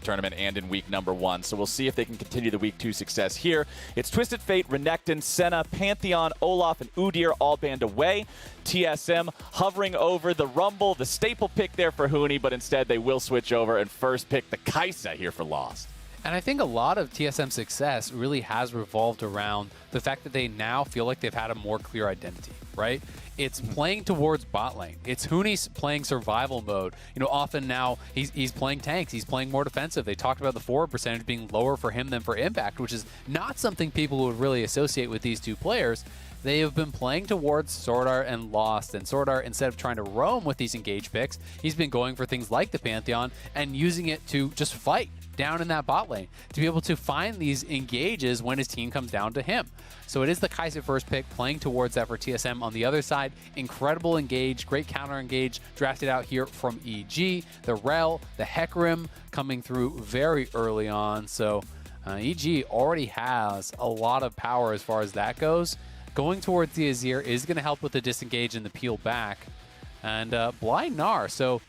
European tournament and in week number 1. So we'll see if they can continue the week 2 success here. It's Twisted Fate, Renekton, Senna, Pantheon, Olaf, and Udyr all banned away. TSM hovering over the Rumble, the staple pick there for Huni, but instead they will switch over and first pick the Kaisa here for Lost. And I think a lot of TSM's success really has revolved around the fact that they now feel like they've had a more clear identity, right? It's playing towards bot lane. It's Huni's playing survival mode. You know, often now he's playing tanks. He's playing more defensive. They talked about the forward percentage being lower for him than for Impact, which is not something people would really associate with these two players. They have been playing towards SwordArt and Lost, and SwordArt, instead of trying to roam with these engage picks, he's been going for things like the Pantheon and using it to just fight down in that bot lane, to be able to find these engages when his team comes down to him. So it is the Kaisa first pick, playing towards that for TSM. On the other side, incredible engage, great counter engage, drafted out here from EG. The Rell, the hecarim coming through very early on. So EG already has a lot of power as far as that goes. Going towards the Azir is going to help with the disengage and the peel back. And blind Gnar. So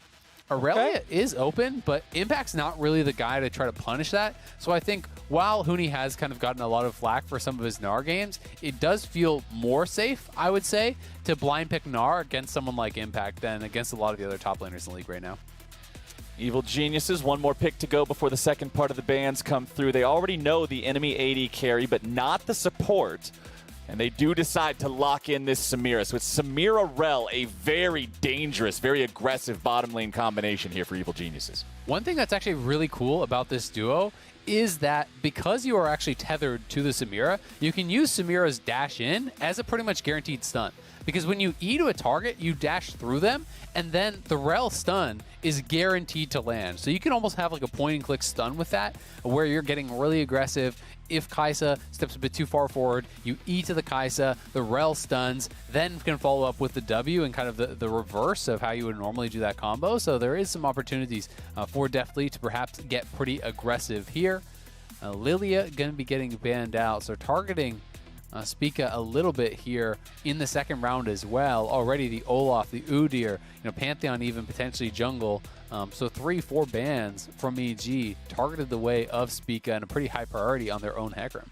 Aurelia is open, but Impact's not really the guy to try to punish that. So I think while Huni has kind of gotten a lot of flack for some of his Gnar games, it does feel more safe, I would say, to blind pick Gnar against someone like Impact than against a lot of the other top laners in the league right now. Evil Geniuses, one more pick to go before the second part of the bans come through. They already know the enemy AD carry, but not the support. And they do decide to lock in this Samira. So it's Samira Rell, a very dangerous, very aggressive bottom lane combination here for Evil Geniuses. One thing that's actually really cool about this duo is that because you are actually tethered to the Samira, you can use Samira's dash in as a pretty much guaranteed stun. Because when you E to a target, you dash through them, and then the Rell stun is guaranteed to land. So you can almost have like a point and click stun with that, where you're getting really aggressive. If Kaisa steps a bit too far forward, you E to the Kaisa, the Rell stuns, then can follow up with the W and kind of the reverse of how you would normally do that combo. So there is some opportunities for Deftly to perhaps get pretty aggressive here. Lilia going to be getting banned out, so targeting Spica a little bit here in the second round as well. Already the Olaf, the Udyr, Pantheon even potentially jungle. So 3-4 bans from EG targeted the way of Spica and a pretty high priority on their own hecarim.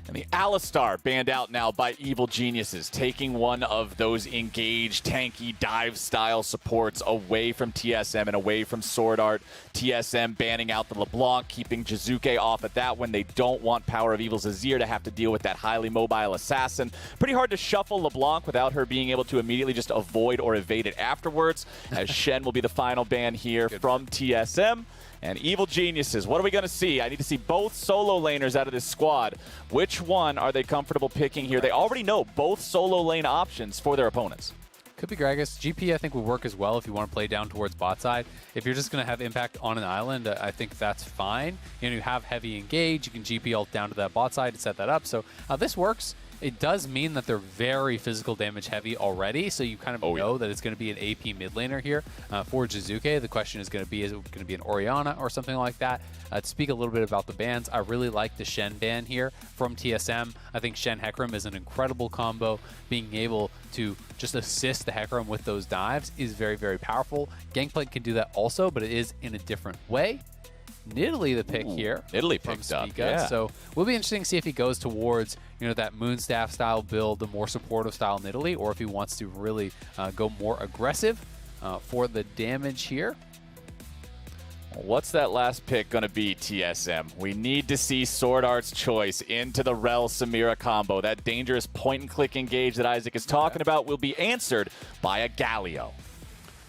And the Alistar banned out now by Evil Geniuses, taking one of those engaged, tanky, dive-style supports away from TSM and away from SwordArt. TSM banning out the LeBlanc, keeping Jiizuke off at that one. They don't want PowerOfEvil's Azir to have to deal with that highly mobile assassin. Pretty hard to shuffle LeBlanc without her being able to immediately just avoid or evade it afterwards, as Shen will be the final ban here from TSM. And Evil Geniuses, what are we going to see? I need to see both solo laners out of this squad. Which one are they comfortable picking here? They already know both solo lane options for their opponents. Could be Gragas. GP, I think, would work as well if you want to play down towards bot side. If you're just going to have Impact on an island, I think that's fine. You have heavy engage. You can GP ult down to that bot side to set that up. So this works. It does mean that they're very physical damage heavy already, so you kind of know that it's going to be an AP mid laner here for Jiizuke. The question is going to be, is it going to be an Orianna or something like that? To speak a little bit about the bans, I really like the Shen ban here from TSM. I think Shen Hecarim is an incredible combo. Being able to just assist the Hecarim with those dives is very, very powerful. Gangplank can do that also, but it is in a different way. Nidalee the pick here. Nidalee picked up, yeah. So will be interesting to see if he goes towards that Moonstaff style build, the more supportive style Nidalee, or if he wants to really go more aggressive for the damage here. What's that last pick going to be, TSM? We need to see SwordArt's choice into the Rell Samira combo. That dangerous point and click engage that Isaac is talking about will be answered by a Galio.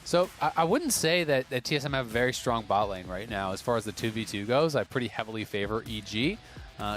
So I wouldn't say that TSM have a very strong bot lane right now. As far as the 2v2 goes, I pretty heavily favor EG.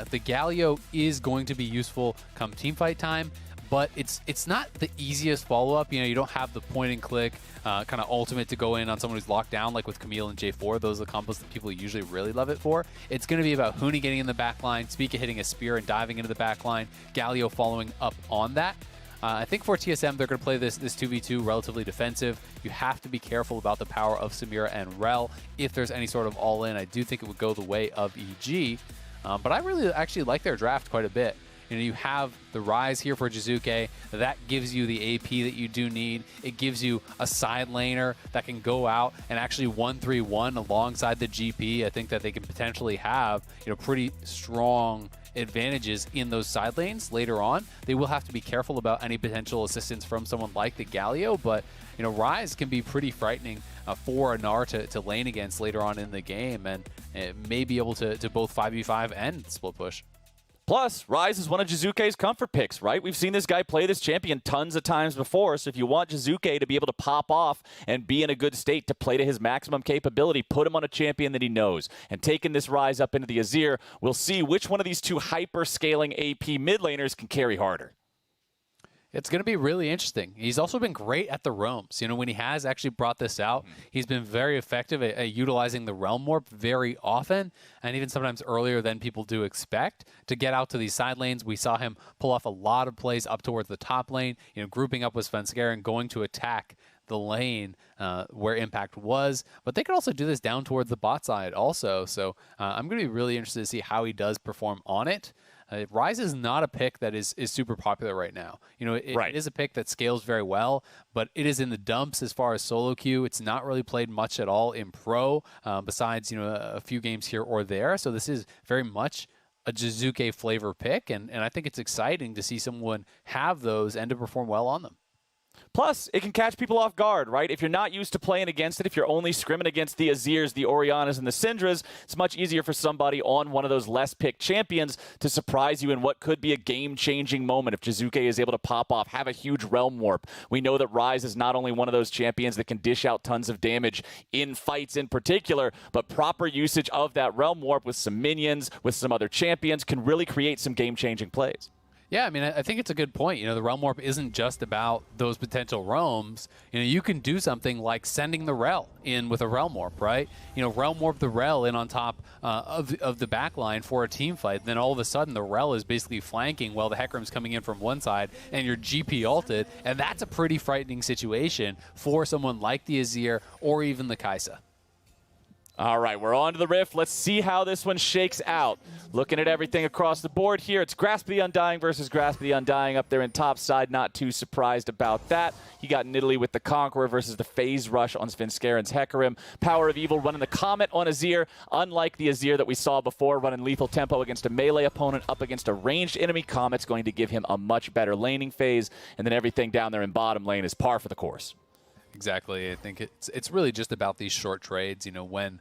The Galio is going to be useful come teamfight time, but it's not the easiest follow-up. You don't have the point and click kind of ultimate to go in on someone who's locked down, like with Camille and J4. Those are the combos that people usually really love it for. It's going to be about Huni getting in the backline, Spica hitting a spear and diving into the backline, Galio following up on that. I think for TSM, they're going to play this 2v2 relatively defensive. You have to be careful about the power of Samira and Rell. If there's any sort of all-in, I do think it would go the way of EG. But I really actually like their draft quite a bit. You know, you have the Ryze here for Jiizuke. That gives you the AP that you do need. It gives you a side laner that can go out and actually 1-3-1 alongside the GP. I think that they can potentially have, you know, pretty strong advantages in those side lanes later on. They will have to be careful about any potential assistance from someone like the Galio, but you know, Ryze can be pretty frightening for a Gnar to lane against later on in the game, and it may be able to both 5v5 and split push. Plus, Ryze is one of Jiizuke's comfort picks, right? We've seen this guy play this champion tons of times before, so if you want Jiizuke to be able to pop off and be in a good state to play to his maximum capability, put him on a champion that he knows. And taking this Ryze up into the Azir, we'll see which one of these two hyper-scaling AP mid laners can carry harder. It's going to be really interesting. He's also been great at the roams. You know, when he has actually brought this out, he's been very effective at utilizing the realm warp very often, and even sometimes earlier than people do expect to get out to these side lanes. We saw him pull off a lot of plays up towards the top lane, you know, grouping up with Svenskeren, going to attack the lane where impact was, but they could also do this down towards the bot side also. So I'm going to be really interested to see how he does perform on it. Ryze is not a pick that is super popular right now. You know, it is a pick that scales very well, but it is in the dumps as far as solo queue. It's not really played much at all in pro, besides, you know, a few games here or there. So this is very much a Jiizuke flavor pick, and I think it's exciting to see someone have those and to perform well on them. Plus, it can catch people off guard, right? If you're not used to playing against it, if you're only scrimming against the Azirs, the Oriannas, and the Syndras, it's much easier for somebody on one of those less-picked champions to surprise you in what could be a game-changing moment if Jiizuke is able to pop off, have a huge realm warp. We know that Ryze is not only one of those champions that can dish out tons of damage in fights in particular, but proper usage of that realm warp with some minions, with some other champions, can really create some game-changing plays. Yeah, I mean, I think it's a good point. You know, the Realm Warp isn't just about those potential roams. You know, you can do something like sending the Rell in with a Realm Warp, right? You know, Realm Warp the Rell in on top of the back line for a team fight. Then all of a sudden, the Rell is basically flanking while the hecarim's coming in from one side, and you're GP ulted, and that's a pretty frightening situation for someone like the Azir or even the Kaisa. All right, we're on to the Rift. Let's see how this one shakes out. Looking at everything across the board here, it's Grasp of the Undying versus Grasp of the Undying up there in top side. Not too surprised about that. You got Nidalee with the Conqueror versus the Phase Rush on Svenskeren's hecarim. PowerOfEvil running the Comet on Azir. Unlike the Azir that we saw before, running lethal tempo against a melee opponent up against a ranged enemy, Comet's going to give him a much better laning phase. And then everything down there in bottom lane is par for the course. Exactly. I think it's really just about these short trades. You know, when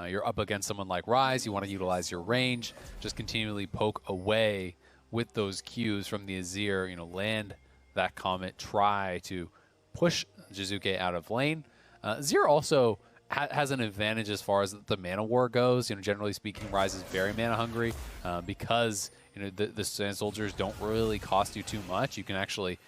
you're up against someone like Ryze, you want to utilize your range, just continually poke away with those Qs from the Azir, you know, land that Comet, try to push Jiizuke out of lane. Azir also has an advantage as far as the mana war goes. You know, generally speaking, Ryze is very mana hungry because, you know, the Sand Soldiers don't really cost you too much. You can actually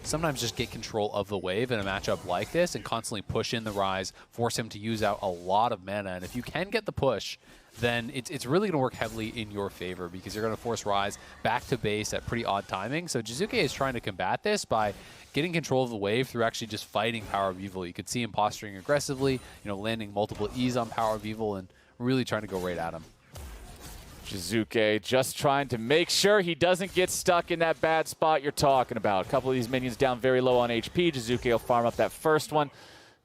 sometimes just get control of the wave in a matchup like this and constantly push in the Ryze, force him to use out a lot of mana. And if you can get the push, then it's really going to work heavily in your favor because you're going to force Ryze back to base at pretty odd timing. So Jiizuke is trying to combat this by getting control of the wave through actually just fighting PowerOfEvil. You could see him posturing aggressively, you know, landing multiple E's on PowerOfEvil and really trying to go right at him. Jiizuke just trying to make sure he doesn't get stuck in that bad spot you're talking about. A couple of these minions down very low on HP. Jiizuke will farm up that first one.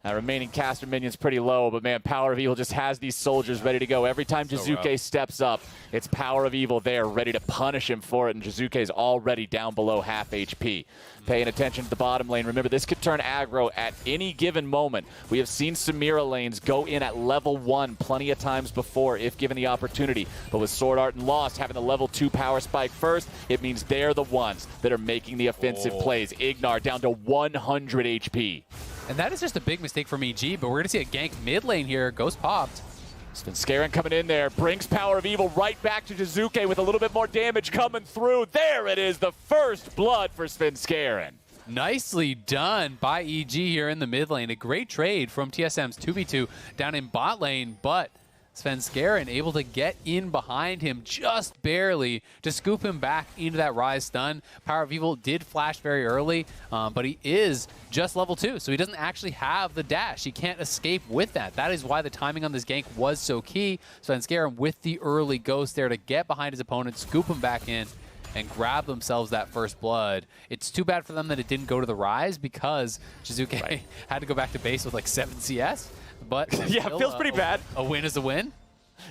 Remaining caster minion's pretty low, but man, PowerOfEvil just has these soldiers ready to go. Every time Jiizuke steps up, it's PowerOfEvil there ready to punish him for it, and Jiizuke's already down below half HP. Paying attention to the bottom lane. Remember, this could turn aggro at any given moment. We have seen Samira lanes go in at level 1 plenty of times before if given the opportunity. But with SwordArt and Lost having the level 2 power spike first, it means they're the ones that are making the offensive plays. Ignar down to 100 HP. And that is just a big mistake from EG, but we're going to see a gank mid lane here. Ghost popped. Svenskeren coming in there, brings PowerOfEvil right back to Jiizuke with a little bit more damage coming through. There it is, the first blood for Svenskeren. Nicely done by EG here in the mid lane. A great trade from TSM's 2v2 down in bot lane, but Svenskeren able to get in behind him just barely to scoop him back into that Ryze stun. PowerOfEvil did flash very early, but he is just level 2, so he doesn't actually have the dash. He can't escape with that. That is why the timing on this gank was so key. Svenskeren with the early ghost there to get behind his opponent, scoop him back in, and grab themselves that first blood. It's too bad for them that it didn't go to the Ryze because Jiizuke had to go back to base with like 7 CS. But yeah, it feels pretty bad. A win is a win.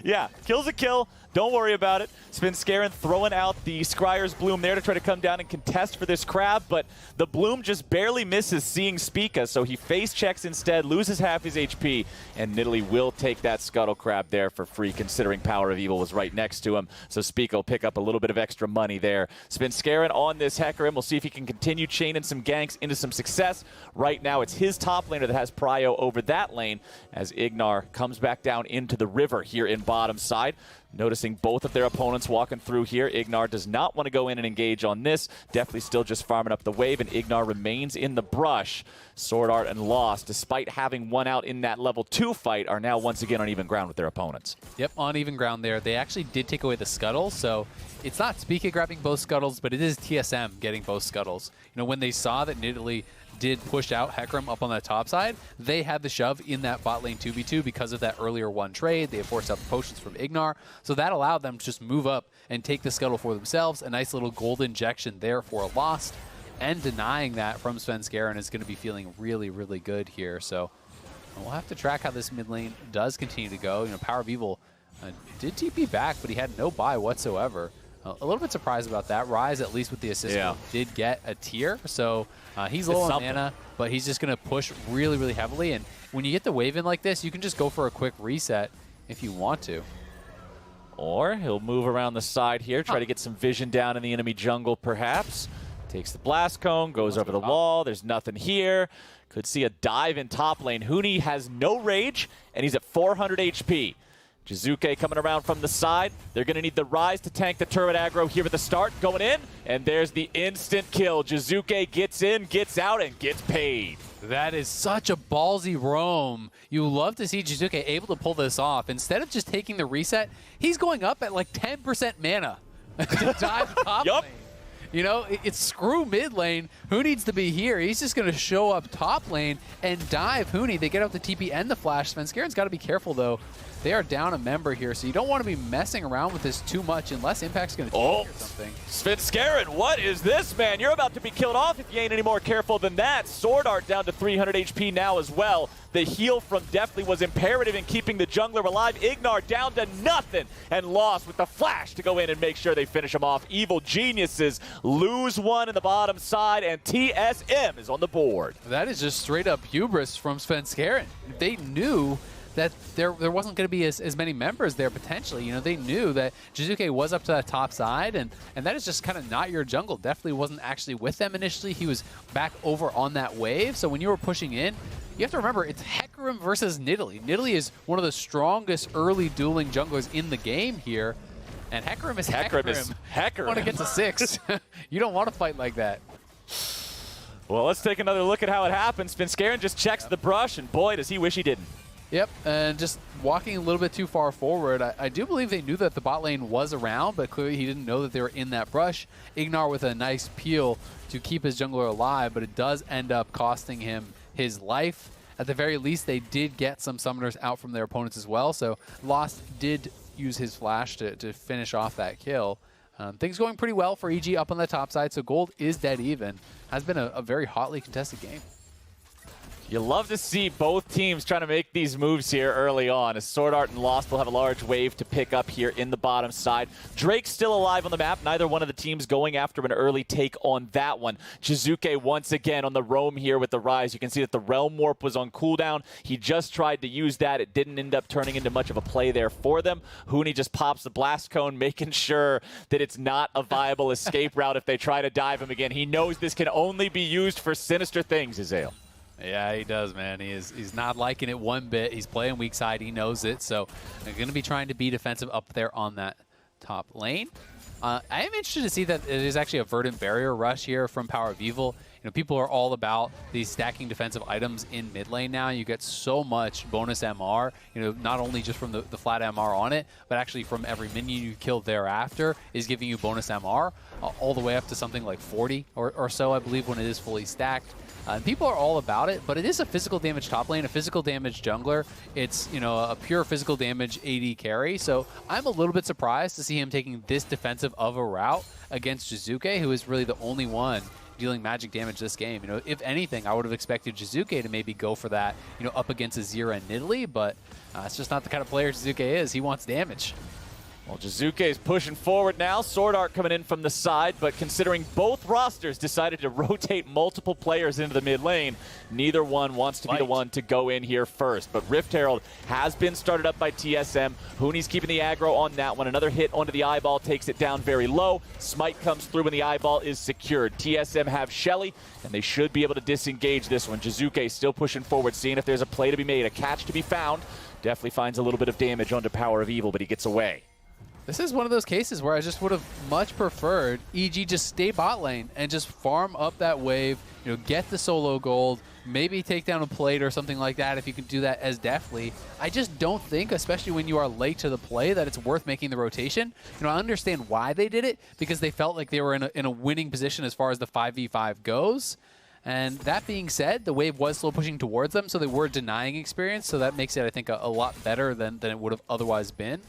Yeah, kill's a kill. Don't worry about it. Svenskeren throwing out the Scryer's Bloom there to try to come down and contest for this crab, but the Bloom just barely misses seeing Spica, so he face checks instead, loses half his HP, and Nidalee will take that Scuttle Crab there for free, considering PowerOfEvil was right next to him, so Spica will pick up a little bit of extra money there. Svenskeren on this hecarim. We'll see if he can continue chaining some ganks into some success. Right now, it's his top laner that has prio over that lane, as Ignar comes back down into the river here in bottom side. Noticing both of their opponents walking through here. Ignar does not want to go in and engage on this. Definitely still just farming up the wave, and Ignar remains in the brush. SwordArt and Lost, despite having won out in that level 2 fight, are now once again on even ground with their opponents. Yep, on even ground there. They actually did take away the Scuttle, so it's not Spica grabbing both Scuttles, but it is TSM getting both Scuttles. You know, when they saw that Nidalee did push out hecarim up on the top side, they had the shove in that bot lane 2v2 because of that earlier one trade. They had forced out the potions from Ignar, so that allowed them to just move up and take the Scuttle for themselves. A nice little gold injection there for a Lost, and denying that from Svenskeren is going to be feeling really, really good here. So we'll have to track how this mid lane does continue to go. You know, PowerOfEvil did TP back, but he had no buy whatsoever. A little bit surprised about that. Ryze, at least with the assist, did get a tier, so he's low on mana, but he's just going to push really, really heavily. And when you get the wave in like this, you can just go for a quick reset if you want to. Or he'll move around the side here, try to get some vision down in the enemy jungle, perhaps. Takes the blast cone, goes over the wall. There's nothing here. Could see a dive in top lane. Huni has no rage, and he's at 400 HP. Jiizuke coming around from the side. They're going to need the Ryze to tank the turret aggro here at the start. Going in, and there's the instant kill. Jiizuke gets in, gets out, and gets paid. That is such a ballsy roam. You love to see Jiizuke able to pull this off. Instead of just taking the reset, he's going up at like 10% mana to dive top lane. You know, it's screw mid lane. Who needs to be here? He's just going to show up top lane and dive Huni. They get out the TP and the flash. Svenskeren's got to be careful, though. They are down a member here, so you don't want to be messing around with this too much unless Impact's going to change or something. Svenskeren, what is this, man? You're about to be killed off if you ain't any more careful than that. SwordArt down to 300 HP now as well. The heal from Deftly was imperative in keeping the jungler alive. Ignar down to nothing and Lost with the flash to go in and make sure they finish him off. Evil Geniuses lose one in the bottom side, and TSM is on the board. That is just straight up hubris from Svenskeren. They knew that there wasn't going to be as many members there potentially. You know, they knew that Jiizuke was up to that top side, and that is just kind of not your jungle. Definitely wasn't actually with them initially. He was back over on that wave. So when you were pushing in, you have to remember it's hecarim versus Nidalee. Nidalee is one of the strongest early dueling junglers in the game here, and hecarim is hecarim. You want to get to 6. You don't want to fight like that. Well, let's take another look at how it happens. Svenskeren just checks the brush, and boy, does he wish he didn't. Yep, and just walking a little bit too far forward. I do believe they knew that the bot lane was around, but clearly he didn't know that they were in that brush. Ignar with a nice peel to keep his jungler alive, but it does end up costing him his life. At the very least, they did get some summoners out from their opponents as well, so Lost did use his flash to finish off that kill. Things going pretty well for EG up on the top side, so gold is dead even. Has been a very hotly contested game. You love to see both teams trying to make these moves here early on, as SwordArt and Lost will have a large wave to pick up here in the bottom side. Drake's still alive on the map. Neither one of the teams going after an early take on that one. Jiizuke once again on the roam here with the Ryze. You can see that the Realm Warp was on cooldown. He just tried to use that. It didn't end up turning into much of a play there for them. Huni just pops the blast cone, making sure that it's not a viable escape route if they try to dive him again. He knows this can only be used for sinister things, Azael. Yeah, he does, man. He's not liking it one bit. He's playing weak side. He knows it. So they're going to be trying to be defensive up there on that top lane. I am interested to see that it is actually a verdant barrier rush here from PowerOfEvil. You know, people are all about these stacking defensive items in mid lane now. You get so much bonus MR, you know, not only just from the flat MR on it, but actually from every minion you kill thereafter is giving you bonus MR all the way up to something like 40 or so, I believe, when it is fully stacked. And people are all about it, but it is a physical damage top lane, a physical damage jungler. It's, you know, a pure physical damage AD carry. So I'm a little bit surprised to see him taking this defensive of a route against Jiizuke, who is really the only one dealing magic damage this game. You know, if anything, I would have expected Jiizuke to maybe go for that, you know, up against Azir and Nidalee, but it's just not the kind of player Jiizuke is. He wants damage. Well, Jiizuke is pushing forward now. SwordArt coming in from the side, but considering both rosters decided to rotate multiple players into the mid lane, neither one wants to be the one to go in here first. But Rift Herald has been started up by TSM. Huni's keeping the aggro on that one. Another hit onto the eyeball takes it down very low. Smite comes through when the eyeball is secured. TSM have Shelly, and they should be able to disengage this one. Jiizuke still pushing forward, seeing if there's a play to be made, a catch to be found. Definitely finds a little bit of damage onto PowerOfEvil, but he gets away. This is one of those cases where I just would have much preferred EG just stay bot lane and just farm up that wave, you know, get the solo gold, maybe take down a plate or something like that if you can do that as Deftly. I just don't think, especially when you are late to the play, that it's worth making the rotation. You know, I understand why they did it, because they felt like they were in a winning position as far as the 5v5 goes. And that being said, the wave was slow pushing towards them, so they were denying experience, so that makes it, I think, a lot better than it would have otherwise been,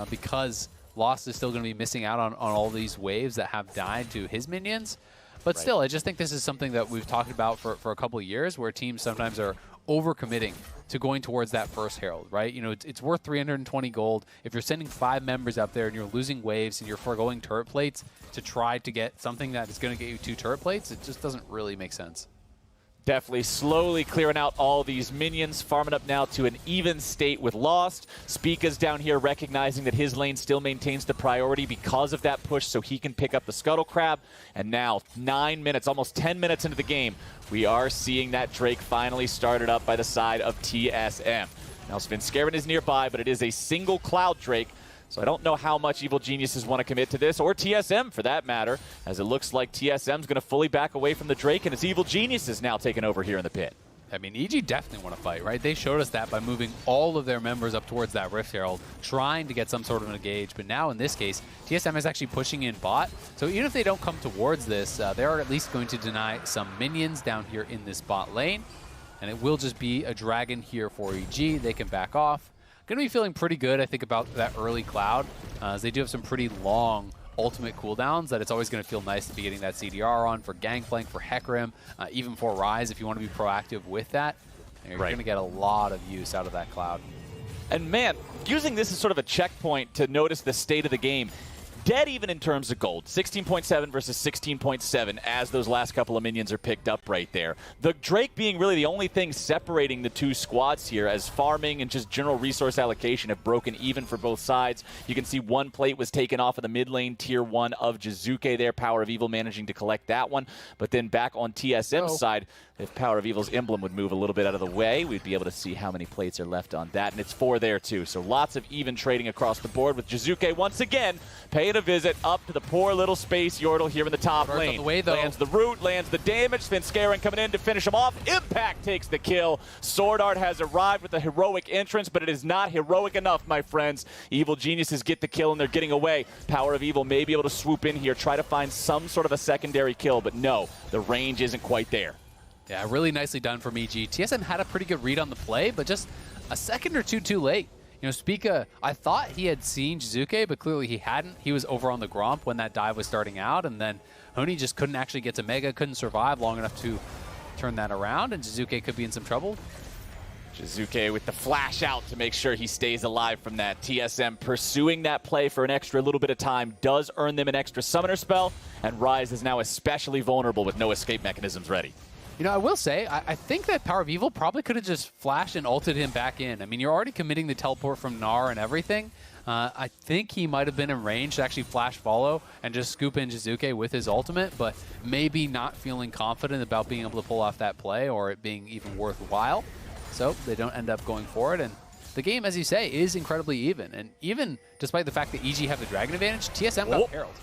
because Lost is still going to be missing out on all these waves that have died to his minions. But still, I just think this is something that we've talked about for a couple of years, where teams sometimes are overcommitting to going towards that first Herald, right? You know, it's worth 320 gold. If you're sending 5 members out there and you're losing waves and you're foregoing turret plates to try to get something that is going to get you 2 turret plates, it just doesn't really make sense. Definitely slowly clearing out all these minions, farming up now to an even state with Lost. Spica's down here recognizing that his lane still maintains the priority because of that push, so he can pick up the Scuttle Crab. And now, 9 minutes, almost 10 minutes into the game, we are seeing that Drake finally started up by the side of TSM. Now, Svenskeren is nearby, but it is a single Cloud Drake. So I don't know how much Evil Geniuses want to commit to this, or TSM for that matter, as it looks like TSM's going to fully back away from the Drake, and it's Evil Geniuses now taking over here in the pit. I mean, EG definitely want to fight, right? They showed us that by moving all of their members up towards that Rift Herald, trying to get some sort of an engage. But now, in this case, TSM is actually pushing in bot. So even if they don't come towards this, they are at least going to deny some minions down here in this bot lane. And it will just be a dragon here for EG. They can back off. Going to be feeling pretty good, I think, about that early Cloud, as they do have some pretty long ultimate cooldowns that it's always going to feel nice to be getting that CDR on for Gangplank, for hecarim, even for Ryze if you want to be proactive with that. You're going to get a lot of use out of that Cloud. And man, using this as sort of a checkpoint to notice the state of the game, dead even in terms of gold. 16.7 versus 16.7 as those last couple of minions are picked up right there. The Drake being really the only thing separating the two squads here, as farming and just general resource allocation have broken even for both sides. You can see one plate was taken off of the mid lane tier 1 of Jiizuke there. PowerOfEvil managing to collect that one. But then back on TSM's side, if PowerOfEvil's emblem would move a little bit out of the way, we'd be able to see how many plates are left on that. And it's 4 there too. So lots of even trading across the board, with Jiizuke once again paying a visit up to the poor little space Yordle here in the top lane. The way, though. Lands the root, lands the damage. Svenskeren coming in to finish him off. Impact takes the kill. SwordArt has arrived with a heroic entrance, but it is not heroic enough, my friends. Evil Geniuses get the kill and they're getting away. PowerOfEvil may be able to swoop in here, try to find some sort of a secondary kill, but no, the range isn't quite there. Yeah, really nicely done from EG. TSM had a pretty good read on the play, but just a second or two too late. You know, Spica, I thought he had seen Jiizuke, but clearly he hadn't. He was over on the Gromp when that dive was starting out, and then Huni just couldn't actually get to Mega, couldn't survive long enough to turn that around, and Jiizuke could be in some trouble. Jiizuke with the flash out to make sure he stays alive from that. TSM pursuing that play for an extra little bit of time does earn them an extra summoner spell, and Ryze is now especially vulnerable with no escape mechanisms ready. You know, I will say, I think that PowerOfEvil probably could have just flashed and ulted him back in. I mean, you're already committing the teleport from Gnar and everything. I think he might have been in range to actually flash follow and just scoop in Jiizuke with his ultimate, but maybe not feeling confident about being able to pull off that play or it being even worthwhile. So they don't end up going for it. And the game, as you say, is incredibly even. And even despite the fact that EG have the dragon advantage, TSM got Herald.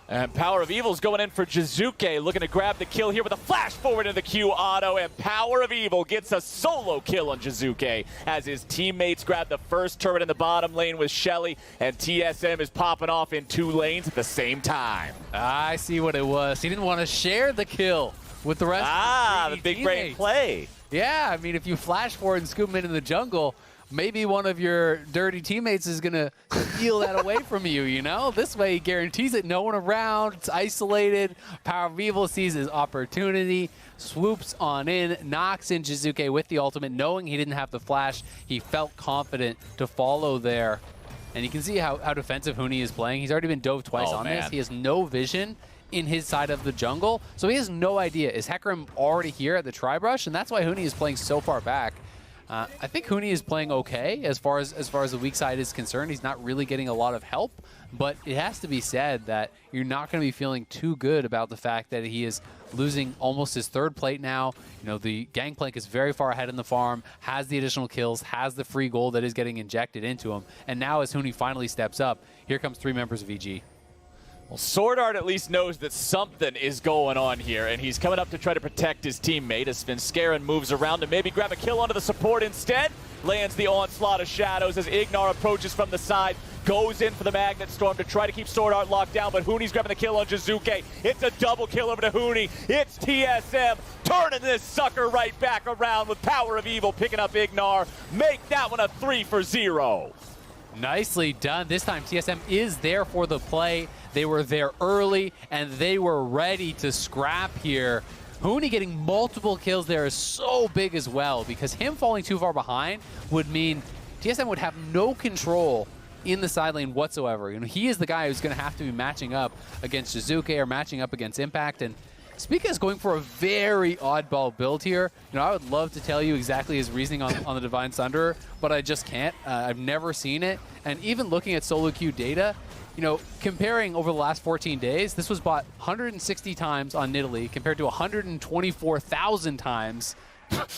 And PowerOfEvil's going in for Jiizuke, looking to grab the kill here with a flash forward into the Q auto, and PowerOfEvil gets a solo kill on Jiizuke as his teammates grab the first turret in the bottom lane with Shelly, and TSM is popping off in 2 lanes at the same time. I see what it was. He didn't want to share the kill with the rest of the the big teammates. brain play. Yeah, I mean, if you flash forward and scoop him into the jungle, maybe one of your dirty teammates is going to steal that away from you, you know? This way he guarantees it. No one around. It's isolated. PowerOfEvil sees his opportunity, swoops on in, knocks in Jiizuke with the ultimate. Knowing he didn't have the flash, he felt confident to follow there. And you can see how defensive Huni is playing. He's already been dove twice on this. He has no vision in his side of the jungle, so he has no idea. Is hecarim already here at the tri-brush? And that's why Huni is playing so far back. I think Huni is playing okay as far as the weak side is concerned. He's not really getting a lot of help, but it has to be said that you're not going to be feeling too good about the fact that he is losing almost his third plate now. You know, the Gangplank is very far ahead in the farm, has the additional kills, has the free gold that is getting injected into him. And now as Huni finally steps up, here comes 3 members of EG. Well, SwordArt at least knows that something is going on here, and he's coming up to try to protect his teammate as Svenskeren moves around to maybe grab a kill onto the support instead. Lands the onslaught of shadows as Ignar approaches from the side, goes in for the Magnet Storm to try to keep SwordArt locked down, but Huni's grabbing the kill on Jiizuke. It's a double kill over to Huni. It's TSM turning this sucker right back around with PowerOfEvil picking up Ignar. Make that one a 3-for-0. Nicely done. This time TSM is there for the play. They were there early, and they were ready to scrap here. Huni getting multiple kills there is so big as well, because him falling too far behind would mean TSM would have no control in the side lane whatsoever. You know, he is the guy who's going to have to be matching up against Jiizuke or matching up against Impact, and Spica is going for a very oddball build here. You know, I would love to tell you exactly his reasoning on the Divine Thunderer, but I just can't. I've never seen it. And even looking at solo queue data, you know, comparing over the last 14 days, this was bought 160 times on Nidalee compared to 124,000 times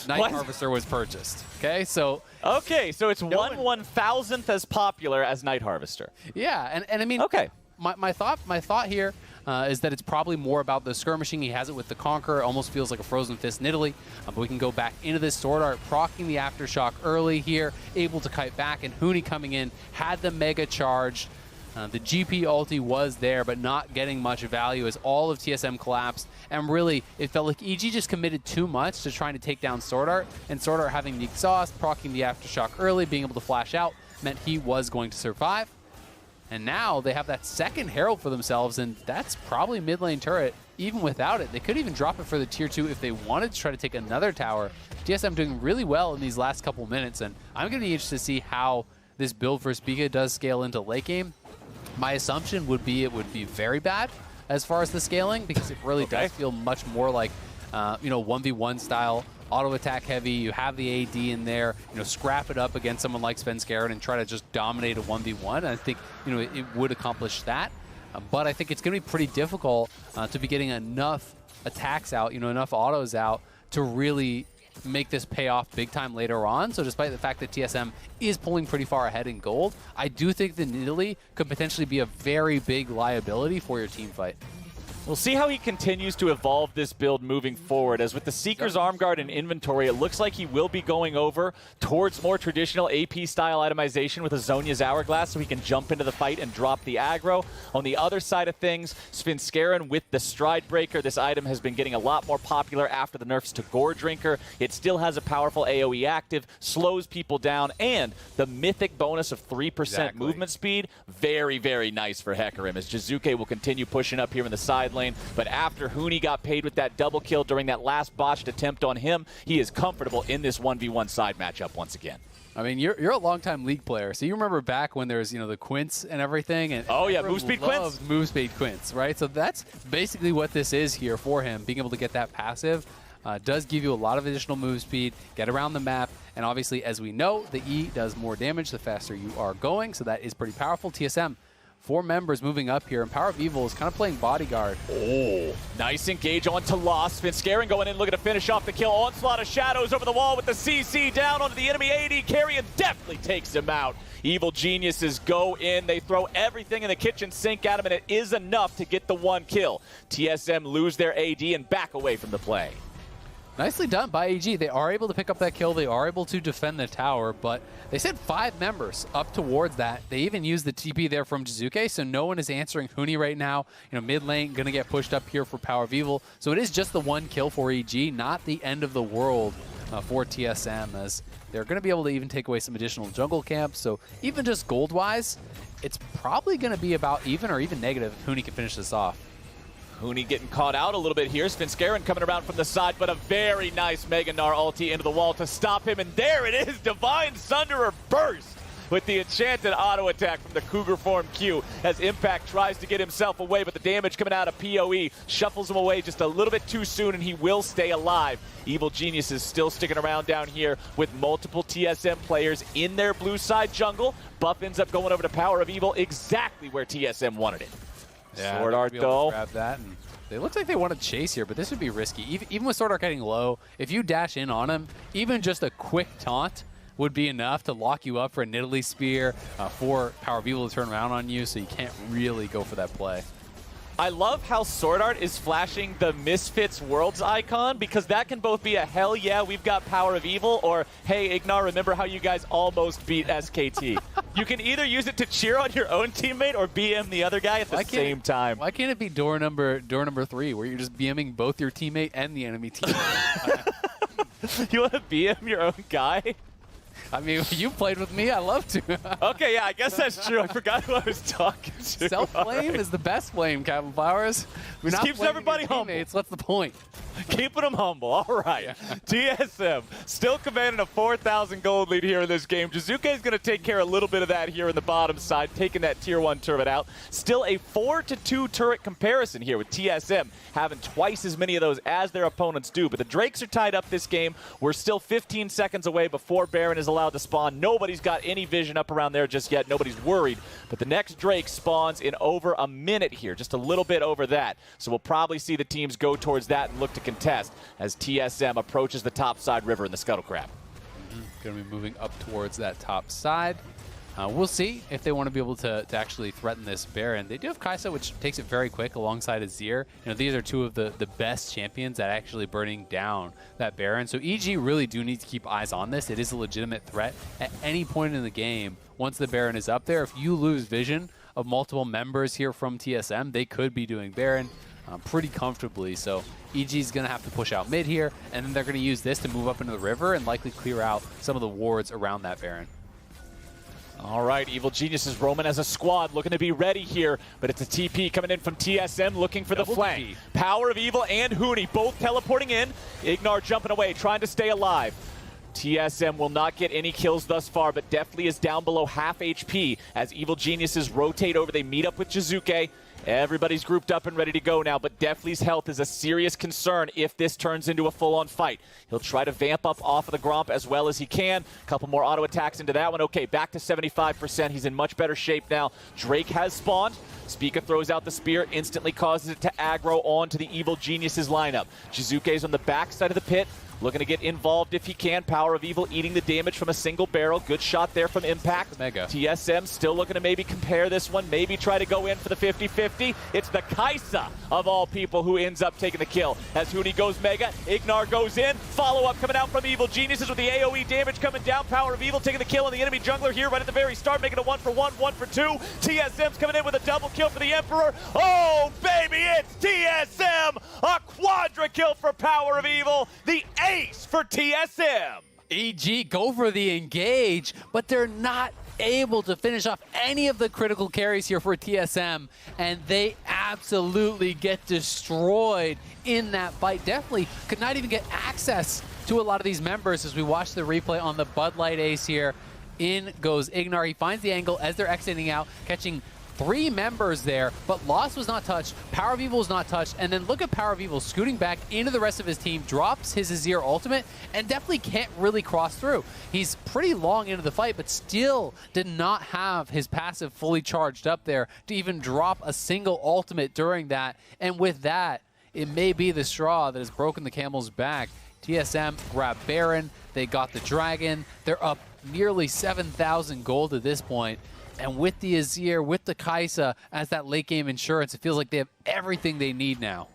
Night Harvester was purchased. Okay, so it's 1/1000th as popular as Night Harvester. Yeah, and I mean, okay. My thought here is that it's probably more about the skirmishing. He has it with the Conqueror. It almost feels like a Frozen Fist Nidalee. But we can go back into this SwordArt, proccing the Aftershock early here, able to kite back, and Huni coming in, had the Mega charged. The GP ulti was there, but not getting much value as all of TSM collapsed. And really, it felt like EG just committed too much to trying to take down SwordArt. And SwordArt having the exhaust, proccing the Aftershock early, being able to flash out, meant he was going to survive. And now they have that second Herald for themselves, and that's probably mid lane turret. Even without it, they could even drop it for the tier 2 if they wanted to try to take another tower. TSM doing really well in these last couple minutes, and I'm going to be interested to see how this build for Spica does scale into late game. My assumption would be it would be very bad as far as the scaling, because it really does feel much more like, you know, 1v1 style, auto attack heavy. You have the AD in there, you know, scrap it up against someone like Svenskeren and try to just dominate a 1v1. I think, you know, it would accomplish that. But I think it's going to be pretty difficult to be getting enough attacks out, you know, enough autos out to really make this pay off big time later on. So despite the fact that TSM is pulling pretty far ahead in gold, I do think that Nidalee could potentially be a very big liability for your team fight. We'll see how he continues to evolve this build moving forward, as with the Seeker's Arm Guard in inventory, it looks like he will be going over towards more traditional AP-style itemization with a Zhonya's Hourglass so he can jump into the fight and drop the aggro. On the other side of things, Svenskeren with the Stride Breaker. This item has been getting a lot more popular after the nerfs to Gore Drinker. It still has a powerful AoE active, slows people down, and the mythic bonus of 3% movement speed. Very, very nice for hecarim, as Jiizuke will continue pushing up here in the side lane. But after Huni got paid with that double kill during that last botched attempt on him, he is comfortable in this 1v1 side matchup once again. I mean, you're a longtime League player, so you remember back when there's, you know, the Quints and everything. And oh yeah, move speed Quints. Move speed Quints, right? So that's basically what this is here for him. Being able to get that passive does give you a lot of additional move speed, get around the map, and obviously, as we know, the E does more damage the faster you are going, so that is pretty powerful. TSM, 4 members moving up here, and PowerOfEvil is kind of playing bodyguard. Oh, nice engage onto Lost. Svenskeren going in, looking to finish off the kill. Onslaught of Shadows over the wall with the CC down onto the enemy AD carry, and Deftly takes him out. Evil Geniuses go in. They throw everything in the kitchen sink at him, and it is enough to get the 1 kill. TSM lose their AD and back away from the play. Nicely done by EG. They are able to pick up that kill. They are able to defend the tower, but they sent 5 members up towards that. They even used the TP there from Jiizuke, so no one is answering Huni right now. You know, mid lane going to get pushed up here for PowerOfEvil. So it is just the 1 kill for EG, not the end of the world for TSM, as they're going to be able to even take away some additional jungle camps. So even just gold-wise, it's probably going to be about even or even negative if Huni can finish this off. Huni getting caught out a little bit here. Svenskeren coming around from the side, but a very nice Mega Gnar ulti into the wall to stop him. And there it is, Divine Sunderer burst with the enchanted auto attack from the Cougar form Q as Impact tries to get himself away, but the damage coming out of PoE shuffles him away just a little bit too soon, and he will stay alive. Evil Genius is still sticking around down here with multiple TSM players in their blue side jungle. Buff ends up going over to PowerOfEvil, exactly where TSM wanted it. Yeah, SwordArt though. Grab that, and it looks like they want to chase here, but this would be risky. Even with SwordArt getting low, if you dash in on him, even just a quick taunt would be enough to lock you up for a Nidalee spear, for PowerOfEvil to turn around on you, so you can't really go for that play. I love how SwordArt is flashing the Misfits Worlds icon, because that can both be a hell yeah, we've got PowerOfEvil, or hey, Ignar, remember how you guys almost beat SKT. You can either use it to cheer on your own teammate or BM the other guy at the same time. Why can't it be door number 3, where you're just BMing both your teammate and the enemy team? You want to BM your own guy? I mean, you played with me. I love to. Okay, yeah, I guess that's true. I forgot who I was talking to. Self-flame is the best flame, Captain Flowers. We're not keeps everybody humble. What's the point? Keeping them humble. All right. Yeah. TSM still commanding a 4,000 gold lead here in this game. Jiizuke is going to take care of a little bit of that here in the bottom side, taking that tier 1 turret out. Still a 4-to-2 turret comparison here with TSM having twice as many of those as their opponents do. But the Drakes are tied up this game. We're still 15 seconds away before Baron is allowed to spawn. Nobody's got any vision up around there just yet. Nobody's worried. But the next Drake spawns in over a minute here, just a little bit over that. So we'll probably see the teams go towards that and look to contest as TSM approaches the topside river in the Scuttle Crab. Going to be moving up towards that top side. We'll see if they want to be able to actually threaten this Baron. They do have Kaisa, which takes it very quick alongside Azir. You know, these are 2 of the best champions at actually burning down that Baron. So EG really do need to keep eyes on this. It is a legitimate threat at any point in the game. Once the Baron is up there, if you lose vision of multiple members here from TSM, they could be doing Baron pretty comfortably. So EG's going to have to push out mid here, and then they're going to use this to move up into the river and likely clear out some of the wards around that Baron. All right, Evil Genius is roaming as a squad, looking to be ready here, but it's a TP coming in from TSM, looking for the flank. PowerOfEvil and Huni both teleporting in. Ignar jumping away, trying to stay alive. TSM will not get any kills thus far, but Deftly is down below half HP as Evil Geniuses rotate over. They meet up with Jiizuke. Everybody's grouped up and ready to go now, but Deftly's health is a serious concern if this turns into a full-on fight. He'll try to vamp up off of the Gromp as well as he can. A couple more auto attacks into that one. Okay, back to 75%. He's in much better shape now. Drake has spawned. Spica throws out the spear, instantly causes it to aggro onto the Evil Geniuses lineup. Jiizuke's on the back side of the pit, looking to get involved if he can. PowerOfEvil eating the damage from a single barrel. Good shot there from Impact. Mega. TSM still looking to maybe compare this one, maybe try to go in for the 50-50. It's the Kaisa, of all people, who ends up taking the kill. As Huni goes Mega, Ignar goes in. Follow-up coming out from Evil Geniuses with the AoE damage coming down. PowerOfEvil taking the kill on the enemy jungler here right at the very start, making a 1-for-1, 1-for-2. TSM's coming in with a double kill for the Emperor. Oh, baby, it's TSM! A quadra kill for PowerOfEvil. The ace for TSM. EG go for the engage, but they're not able to finish off any of the critical carries here for TSM, and they absolutely get destroyed in that fight. Definitely could not even get access to a lot of these members as we watch the replay on the Bud Light ace here. In goes Ignar. He finds the angle as they're exiting out, catching 3 members there, but Lost was not touched, PowerOfEvil was not touched, and then look at PowerOfEvil scooting back into the rest of his team, drops his Azir ultimate, and definitely can't really cross through. He's pretty long into the fight, but still did not have his passive fully charged up there to even drop a single ultimate during that, and with that, it may be the straw that has broken the camel's back. TSM grab Baron, they got the Dragon, they're up nearly 7,000 gold at this point. And with the Azir, with the Kaisa as that late game insurance, it feels like they have everything they need now.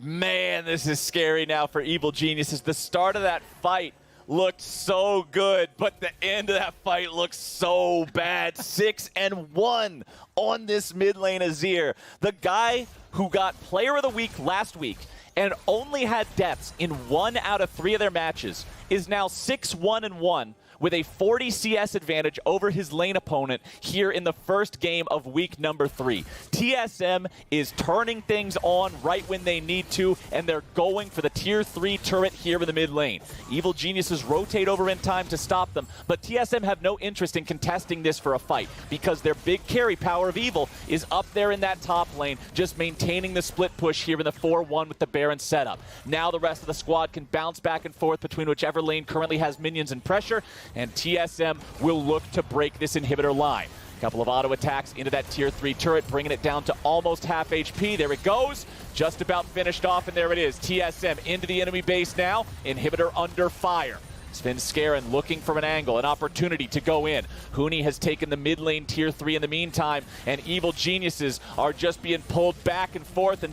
Man, this is scary now for Evil Geniuses. The start of that fight looked so good, but the end of that fight looks so bad. 6-1 on this mid lane Azir. The guy who got Player of the Week last week and only had deaths in 1 out of 3 of their matches is now 6-1-1 with a 40 CS advantage over his lane opponent here in the first game of week number 3. TSM is turning things on right when they need to, and they're going for the tier 3 turret here in the mid lane. Evil Geniuses rotate over in time to stop them, but TSM have no interest in contesting this for a fight because their big carry, PowerOfEvil, is up there in that top lane, just maintaining the split push here in the 4-1 with the Baron setup. Now the rest of the squad can bounce back and forth between whichever lane currently has minions and pressure, and TSM will look to break this inhibitor line. Couple of auto attacks into that tier 3 turret, bringing it down to almost half HP. There it goes. Just about finished off, and there it is. TSM into the enemy base now. Inhibitor under fire. Svenskeren looking for an angle, an opportunity to go in. Huni has taken the mid lane tier 3 in the meantime, and Evil Geniuses are just being pulled back and forth, and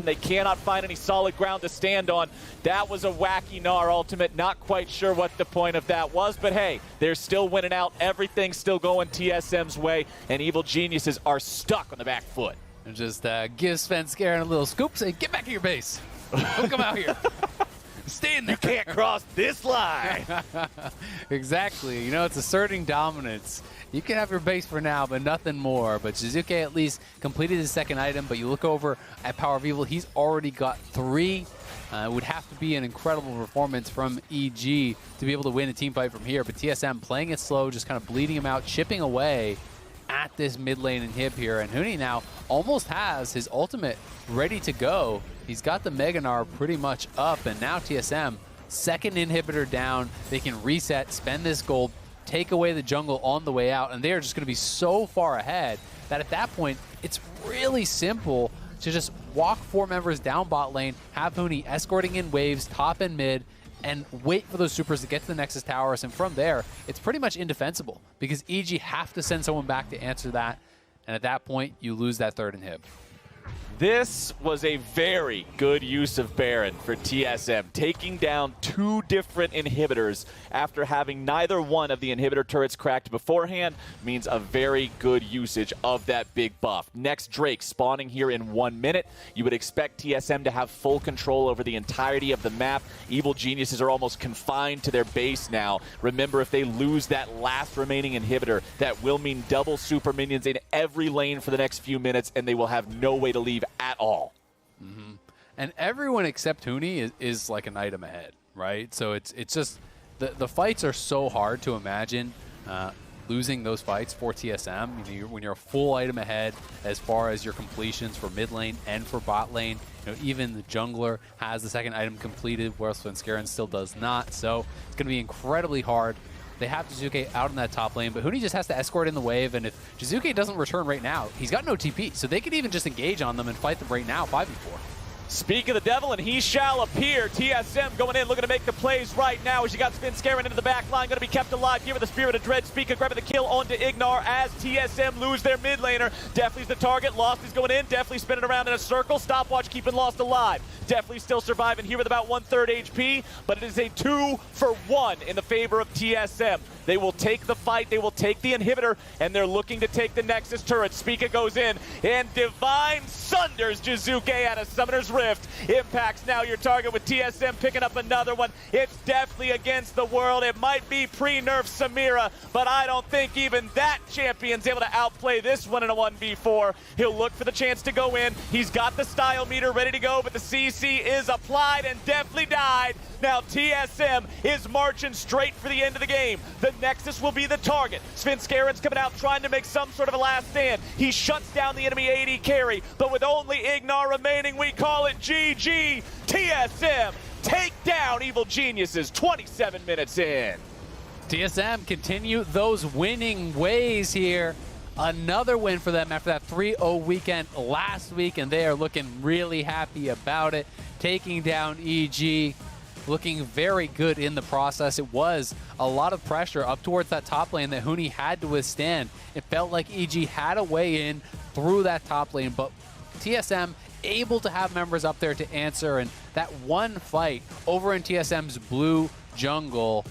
they cannot find any solid ground to stand on. That was a wacky Gnar ultimate. Not quite sure what the point of that was, but hey, they're still winning out. Everything's still going TSM's way, and Evil Geniuses are stuck on the back foot. And just give Svenskeren a little scoop, say, get back in your base. Don't come out here. Stay in there. You can't cross this line. Exactly. You know, it's asserting dominance. You can have your base for now, but nothing more. But Jiizuke at least completed his second item, but you look over at PowerOfEvil, he's already got 3. It would have to be an incredible performance from EG to be able to win a team fight from here. But TSM playing it slow, just kind of bleeding him out, chipping away at this mid lane inhib here. And Huni now almost has his ultimate ready to go. He's got the Mega Gnar pretty much up, and now TSM, second inhibitor down. They can reset, spend this gold, take away the jungle on the way out, and they are just going to be so far ahead that at that point, it's really simple to just walk 4 members down bot lane, have Huni escorting in waves, top and mid, and wait for those supers to get to the Nexus towers, and from there, it's pretty much indefensible because EG have to send someone back to answer that, and at that point, you lose that third inhib. This was a very good use of Baron for TSM, taking down 2 different inhibitors after having neither one of the inhibitor turrets cracked beforehand means a very good usage of that big buff. Next Drake spawning here in 1 minute. You would expect TSM to have full control over the entirety of the map. Evil Geniuses are almost confined to their base now. Remember, if they lose that last remaining inhibitor, that will mean double super minions in every lane for the next few minutes, and they will have no way to leave at all. And everyone except Huni is like an item ahead, right? So it's just the fights are so hard to imagine losing those fights for TSM. You know, when you're a full item ahead as far as your completions for mid lane and for bot lane, you know, even the jungler has the second item completed, whereas Svenskeren still does not. So it's going to be incredibly hard. They have Jiizuke out in that top lane, but Huni just has to escort in the wave, and if Jiizuke doesn't return right now, he's got no TP, so they could even just engage on them and fight them right now, 5v4. Speak of the devil, and he shall appear. TSM going in, looking to make the plays right now as you got Svenskeren into the back line, going to be kept alive here with the Spirit of Dread. Spica grabbing the kill onto Ignar as TSM lose their mid laner. Deftly's the target, Lost is going in, Deftly spinning around in a circle, Stopwatch keeping Lost alive. Deftly still surviving here with about 1/3 HP, but it is a 2-for-1 in the favor of TSM. They will take the fight, they will take the inhibitor, and they're looking to take the Nexus turret. Spica goes in, and Divine sunders Jiizuke out of Summoner's Rift. Impact's now your target with TSM picking up another one. It's Deftly against the world. It might be pre-nerf Samira, but I don't think even that champion's able to outplay this one in a 1v4. He'll look for the chance to go in. He's got the style meter ready to go, but the CC is applied, and Deftly died. Now TSM is marching straight for the end of the game. The Nexus will be the target. Svenskeren's coming out trying to make some sort of a last stand. He shuts down the enemy AD carry, but with only Ignar remaining, we call it GG. TSM take down Evil Geniuses 27 minutes in. TSM continue those winning ways here. Another win for them after that 3-0 weekend last week, and they are looking really happy about it. Taking down EG. Looking very good in the process. It was a lot of pressure up towards that top lane that Huni had to withstand. It felt like EG had a way in through that top lane, but TSM able to have members up there to answer. And that one fight over in TSM's blue jungle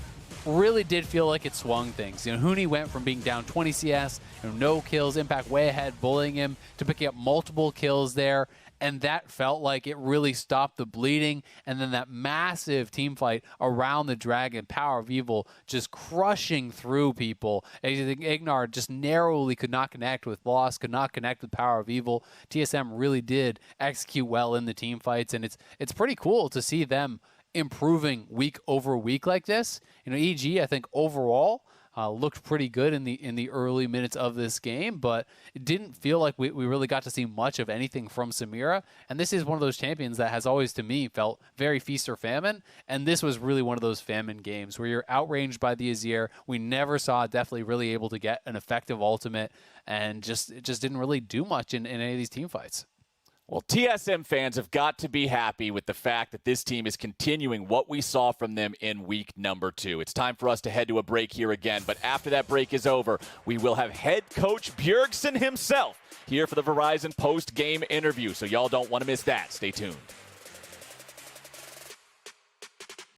really did feel like it swung things. Huni went from being down 20 CS, no kills, Impact way ahead, bullying him, to picking up multiple kills there. And that felt like it really stopped the bleeding. And then that massive team fight around the dragon, PowerOfEvil, just crushing through people. I think Ignar just narrowly could not connect with Lost, could not connect with PowerOfEvil. TSM really did execute well in the team fights, and it's pretty cool to see them improving week over week like this. EG, I think overall looked pretty good in the early minutes of this game, but it didn't feel like we really got to see much of anything from Samira. And this is one of those champions that has always, to me, felt very feast or famine. And this was really one of those famine games where you're outranged by the Azir. We never saw Deftly really able to get an effective ultimate, and it just didn't really do much in any of these team fights. Well, TSM fans have got to be happy with the fact that this team is continuing what we saw from them in week number 2. It's time for us to head to a break here again, but after that break is over, we will have head coach Bjergsen himself here for the Verizon post-game interview, so y'all don't want to miss that. Stay tuned.